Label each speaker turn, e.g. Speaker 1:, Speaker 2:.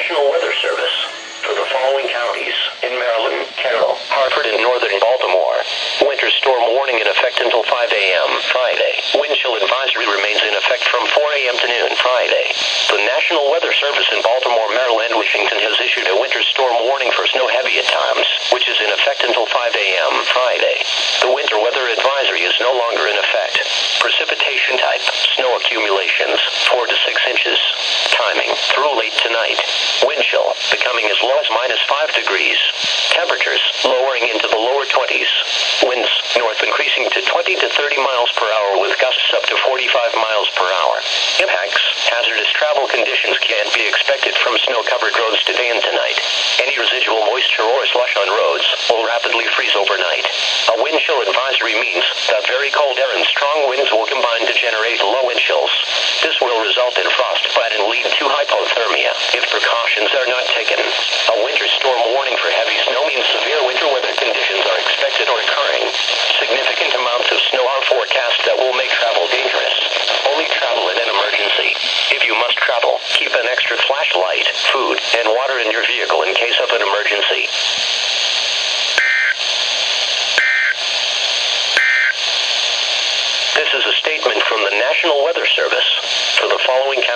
Speaker 1: National Weather Service for the following counties in Maryland, Carroll, Harford, and northern Baltimore. Winter storm warning in effect until 5 a.m. Friday. Wind chill advisory remains in effect from 4 a.m. to noon Friday. The National Weather Service in Baltimore, Maryland, Washington has issued a winter storm warning for snow heavy at times, which is in effect until 5 a.m. Friday. The winter weather advisory is no longer in effect. Precipitation type, snow accumulations, 4 to 6 inches. Timing, through late tonight. Wind chill, becoming as low as -5 degrees. Temperatures, lowering into the lower 20s. Winds, north increasing to 20 to 30 miles per hour with gusts up to 45 miles per hour. Impacts, hazardous travel conditions can be expected from snow-covered roads today and tonight. Any residual moisture or slush on roads will rapidly freeze overnight. A wind chill advisory means that very cold air and strong winds will combine to generate low wind chills. This will result in frostbite and lead to hypothermia if precautions are not taken. A winter storm warning for heavy snow means severe winter weather conditions are expected or occurring. Significant amounts of snow are forecast that will make travel dangerous. Only travel in an emergency. If you must travel, keep an extra flashlight, food, and water in your vehicle in case of an emergency. This is a statement from the National Weather Service for the following counties.